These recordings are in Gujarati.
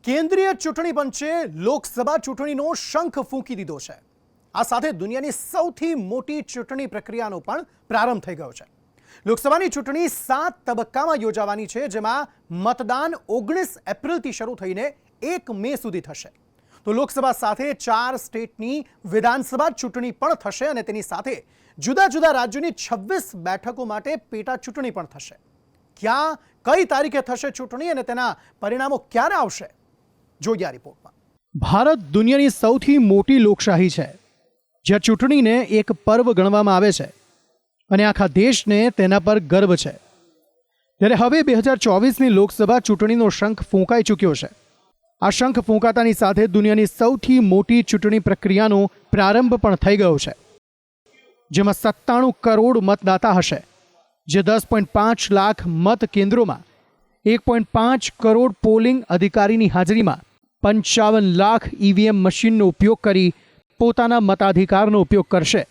કેન્દ્રીય ચૂંટણી પંચે લોકસભા ચૂંટણીનો શંખ ફૂંકી દીધો છે। આ સાથે દુનિયાની સૌથી મોટી ચૂંટણી પ્રક્રિયાનો પણ પ્રારંભ થઈ ગયો છે। લોકસભાની ચૂંટણી 7 તબક્કામાં યોજાવાની છે, જેમાં મતદાન 19 એપ્રિલથી શરૂ થઈને 1 મે સુધી થશે। તો લોકસભા સાથે 4 સ્ટેટની વિધાનસભા ચૂંટણી પણ થશે અને તેની સાથે જુદા જુદા રાજ્યોની 26 બેઠકો માટે પેટા ચૂંટણી પણ થશે। ક્યાં કઈ તારીખે થશે ચૂંટણી અને તેના પરિણામો ક્યારે આવશે, જોઈએ આ રિપોર્ટમાં। ભારત દુનિયાની સૌથી મોટી લોકશાહી છે, જ્યાં ચૂંટણીને એક પર્વ ગણવામાં આવે છે અને આખા દેશને તેના પર ગર્વ છે। ત્યારે હવે 2024ની લોકસભા ચૂંટણીનો શંખ ફૂંકાઈ ચૂક્યો છે। આ શંખ ફૂંકાતાની સાથે દુનિયાની સૌથી મોટી ચૂંટણી પ્રક્રિયાનો પ્રારંભ પણ થઈ ગયો છે, જેમાં 97 કરોડ મતદાતા હશે, જે 10.5 લાખ મત કેન્દ્રોમાં 1.5 કરોડ પોલિંગ અધિકારીની હાજરીમાં 55 લાખ ઈવીએમ મશીનનો ઉપયોગ કરી પોતાના મતાધિકારનો ઉપયોગ કરશે।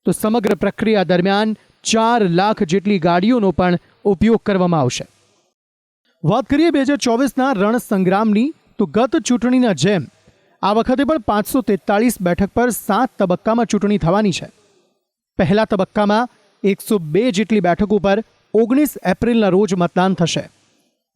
તો સમગ્ર પ્રક્રિયા દરમિયાન 4 લાખ જેટલી ગાડીઓનો પણ ઉપયોગ કરવામાં આવશે। વાત કરીએ 2024ના રણ સંગ્રામની, તો ગત ચૂંટણીના જેમ આ વખતે પણ 543 બેઠક પર 7 તબક્કામાં ચૂંટણી થવાની છે। પહેલા તબક્કામાં 102 જેટલી બેઠકો પર 19 એપ્રિલના રોજ મતદાન થશે,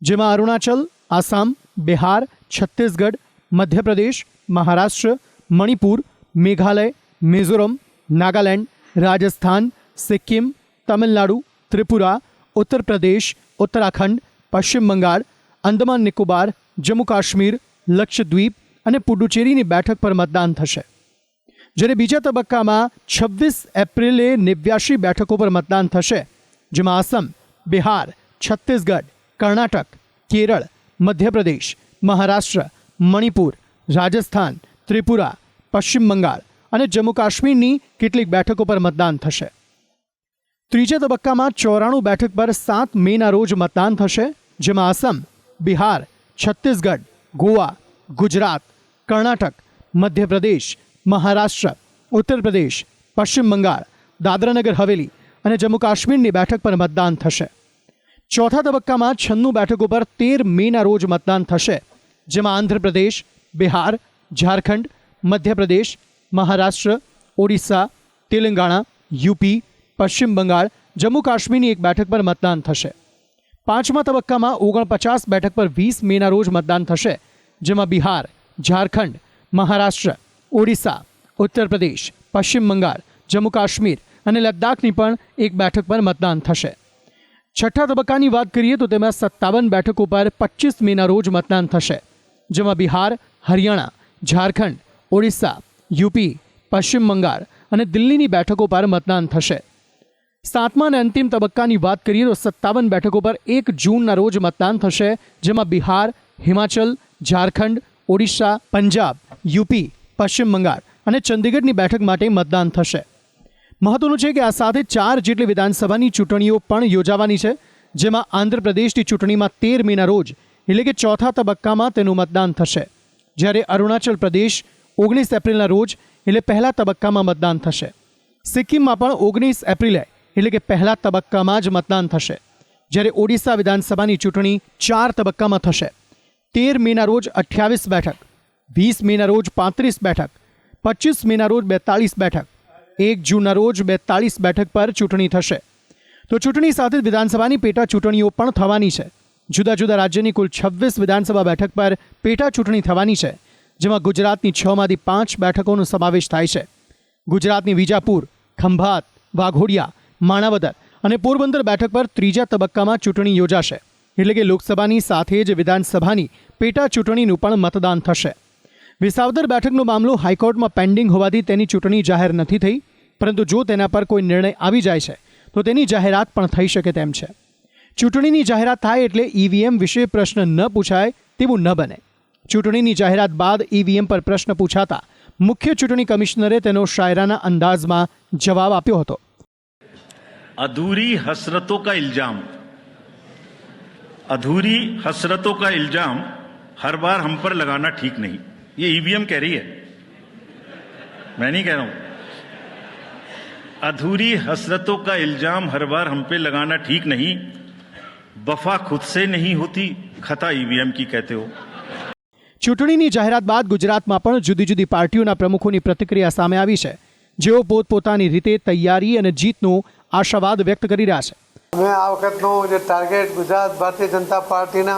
જેમાં અરુણાચલ, આસામ, બિહાર, છત્તીસગઢ, મધ્યપ્રદેશ, મહારાષ્ટ્ર, મણિપુર, મેઘાલય, મિઝોરમ, નાગાલેન્ડ, રાજસ્થાન, સિક્કિમ, તમિલનાડુ, ત્રિપુરા, ઉત્તર પ્રદેશ, ઉત્તરાખંડ, પશ્ચિમ બંગાળ, અંદમાન નિકોબાર, જમ્મુ કાશ્મીર, લક્ષદ્વીપ અને પુડુચેરીની બેઠક પર મતદાન થશે। જ્યારે બીજા તબક્કામાં 26 એપ્રિલે 89 બેઠકો પર મતદાન થશે, જેમાં આસામ, બિહાર, છત્તીસગઢ, કર્ણાટક, કેરળ, મધ્યપ્રદેશ, મહારાષ્ટ્ર, મણિપુર, રાજસ્થાન, ત્રિપુરા, પશ્ચિમ બંગાળ અને જમ્મુ કાશ્મીરની કેટલીક બેઠકો પર મતદાન થશે। ત્રીજા તબક્કામાં 94 બેઠક પર 7 મેના રોજ મતદાન થશે, જેમાં આસામ, બિહાર, છત્તીસગઢ, ગોવા, ગુજરાત, કર્ણાટક, મધ્યપ્રદેશ, મહારાષ્ટ્ર, ઉત્તર પ્રદેશ, પશ્ચિમ બંગાળ, દાદરાનગર હવેલી અને જમ્મુ કાશ્મીરની બેઠક પર મતદાન થશે। ચોથા તબક્કામાં 96 બેઠકો પર 13 મેના રોજ મતદાન થશે, જેમાં આંધ્રપ્રદેશ, બિહાર, ઝારખંડ, મધ્યપ્રદેશ, મહારાષ્ટ્ર, ઓડિશા, તેલંગાણા, યુપી, પશ્ચિમ બંગાળ, જમ્મુ કાશ્મીરની એક બેઠક પર મતદાન થશે। પાંચમા તબક્કામાં 49 બેઠક પર 20 મેના રોજ મતદાન થશે, જેમાં બિહાર, ઝારખંડ, મહારાષ્ટ્ર, ઓડિશા, ઉત્તર પ્રદેશ, પશ્ચિમ બંગાળ, જમ્મુ કાશ્મીર અને લદ્દાખની પણ એક બેઠક પર મતદાન થશે। છઠ્ઠા તબક્કાની વાત કરીએ તો તેમાં 57 બેઠકો પર 25 મેના રોજ મતદાન થશે, જેમાં બિહાર, હરિયાણા, ઝારખંડ, ઓડિશા, યુપી, પશ્ચિમ બંગાળ અને દિલ્હીની બેઠકો પર મતદાન થશે। સાતમા અને અંતિમ તબક્કાની વાત કરીએ તો 57 બેઠકો પર 1 જૂનના રોજ મતદાન થશે, જેમાં બિહાર, હિમાચલ, ઝારખંડ, ઓડિશા, પંજાબ, યુપી, પશ્ચિમ બંગાળ અને ચંદીગઢની બેઠક માટે મતદાન થશે। મહત્વનું છે કે આ સાથે 4 જેટલી વિધાનસભાની ચૂંટણીઓ પણ યોજાવાની છે, જેમાં આંધ્રપ્રદેશની ચૂંટણીમાં 13 મેના રોજ એટલે કે ચોથા તબક્કામાં તેનું મતદાન થશે, જ્યારે અરુણાચલ પ્રદેશ 19 એપ્રિલના રોજ એટલે પહેલા તબક્કામાં મતદાન થશે। સિક્કિમમાં પણ 19 એપ્રિલે એટલે કે પહેલા તબક્કામાં જ મતદાન થશે, જ્યારે ઓડિશા વિધાનસભાની ચૂંટણી 4 તબક્કામાં થશે। 13 મેના રોજ 28 બેઠક, 20 મેના રોજ 35 બેઠક, 25 મેના રોજ 42 બેઠક, 1 જૂનના રોજ 42 બેઠક પર ચૂંટણી થશે। તો ચૂંટણી સાથે વિધાનસભાની પેટા ચૂંટણીઓ પણ થવાની છે। જુદા જુદા રાજ્યની કુલ 26 વિધાનસભા બેઠક પર પેટા ચૂંટણી થવાની છે, જેમાં ગુજરાતની 6માંથી 5 બેઠકોનો સમાવેશ થાય છે। ગુજરાતની વિજાપુર, ખંભાત, વાઘોડિયા, માણાવદર અને પોરબંદર બેઠક પર ત્રીજા તબક્કામાં ચૂંટણી યોજાશે, એટલે કે લોકસભાની સાથે જ વિધાનસભાની પેટા ચૂંટણીનું પણ મતદાન થશે। વિસાવદર બેઠકનો મામલો હાઈકોર્ટમાં પેન્ડિંગ હોવાથી તેની ચૂંટણી જાહેર નથી થઈ, પરંતુ જો તેના પર કોઈ નિર્ણય આવી જાય છે તો તેની જાહેરાત પણ થઈ શકે તેમ છે। ચૂંટણીની જાહેરાત થાય એટલે ઈવીએમ વિશે પ્રશ્ન ન પૂછાય તેવું ન બને। ચૂંટણીની જાહેરાત બાદ ઈવીએમ પર પ્રશ્ન પૂછાતા મુખ્ય ચૂંટણી કમિશનરે તેનો શાયરાના અંદાજમાં જવાબ આપ્યો હતો। अधूरी हसरतों का इल्जाम हर बार हम पर लगाना ठीक नहीं। ये ईवीएम कह रही है, मैं नहीं कह रहा हूं। अधूरी हसरतों का इल्जाम हर बार हम पे लगाना ठीक नहीं। वफा खुद से नहीं होती, खता ईवीएम की कहते हो। ચૂંટણીની જાહેરાત બાદ ગુજરાતમાં પણ જુદી જુદી પાર્ટીઓના પ્રમુખોની પ્રતિક્રિયા સામે આવી છે, જેઓ પોતપોતાની રીતે તૈયારી અને જીતનો આશાવાદ વ્યક્ત કરી રહ્યા છે. અમે આ વખતનો જે ટાર્ગેટ ગુજરાત ભારતીય જનતા પાર્ટીના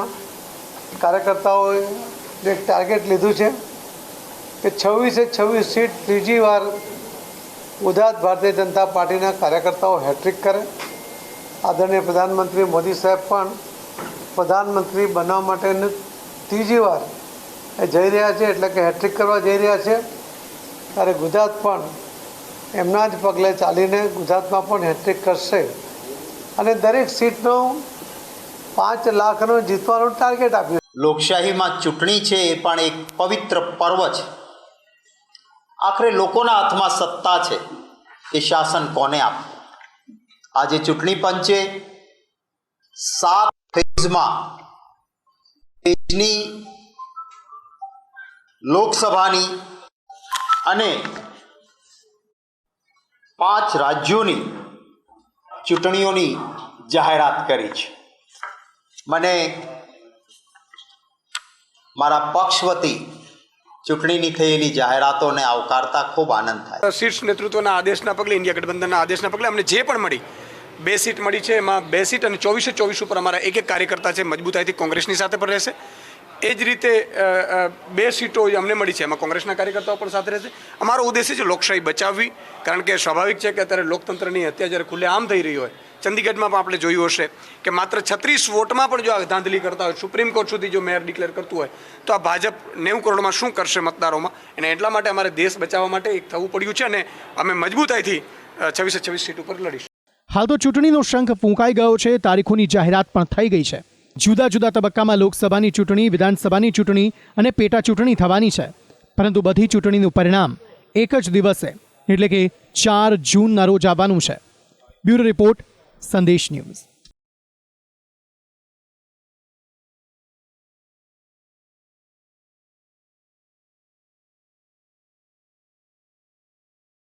કાર્યકર્તાઓએ જે ટાર્ગેટ લીધું છે કે 26 સીટ ત્રીજી વાર ગુજરાત ભારતીય જનતા પાર્ટીના કાર્યકર્તાઓ હેટ્રિક કરે. આદરણીય પ્રધાનમંત્રી મોદી સાહેબ પણ પ્રધાનમંત્રી બનવા માટે ત્રીજી વાર જઈ રહ્યા છે, એટલે કે હેટ્રિક કરવા જઈ રહ્યા છે. ત્યારે ગુજરાત પણ એમના જ પગલે ચાલીને ગુજરાતમાં પણ હેટ્રિક કરશે અને દરેક સીટનો 5 લાખનો જીતવાનો ટાર્ગેટ આપ્યો. લોકશાહીમાં ચૂંટણી છે એ પણ એક પવિત્ર પર્વ છે. આખરે લોકોના હાથમાં સત્તા છે કે શાસન કોને આપવું. આજે ચૂંટણી પંચે 7 ફેઝમાં દેશની લોકસભાની અને 5 રાજ્યોની ચૂંટણીઓની જાહેરાત કરી છે. મને મારા પક્ષ વતી ચૂંટણીની થયેલી જાહેરાતોને આવકારતા ખૂબ આનંદ થાય. શીર્ષ નેતૃત્વના આદેશના પગલે, ઇન્ડિયા ગઠબંધનના આદેશના પગલે અમને જે પણ મળી 2 સીટ મળી છે. એમાં 2 સીટ અને 24 ઉપર અમારા એક કાર્યકર્તા છે મજબૂતાઈથી કોંગ્રેસની સાથે પણ રહેશે. એ જ રીતે 2 સીટો અમને મળી છે, એમાં કોંગ્રેસના કાર્યકર્તાઓ પણ સાથે રહેશે. અમારો ઉદ્દેશ્ય છે લોકશાહી બચાવવી, કારણ કે સ્વાભાવિક છે કે અત્યારે લોકતંત્રની હત્યા જ્યારે ખુલ્લેઆમ થઈ રહી હોય. ચંદીગઢમાં પણ આપણે જોયું હશે કે માત્ર 36 વોટમાં પણ જો આ ધાંધલી કરતા હોય, સુપ્રીમ કોર્ટ સુધી જો મેયર ડિક્લેર કરતું હોય, તો આ ભાજપ 90 કરોડમાં શું કરશે મતદારોમાં. અને એટલા માટે અમારે દેશ બચાવવા માટે એક થવું પડ્યું છે અને અમે મજબૂતાઈથી 26 સીટ ઉપર લડીશું. હાલ તો ચૂંટણીનો શંખ ફૂંકાઈ ગયો છે. તારીખોની જાહેરાત પણ થઈ ગઈ છે. જુદા જુદા તબક્કામાં લોકસભાની ચૂંટણી, વિધાનસભાની ચૂંટણી અને પેટા ચૂંટણી થવાની છે. પરંતુ બધી ચૂંટણીનું પરિણામ એક જ દિવસે એટલે કે 4 જૂનના રોજ આવવાનું છે. બ્યુરો રિપોર્ટ, સંદેશ ન્યૂઝ.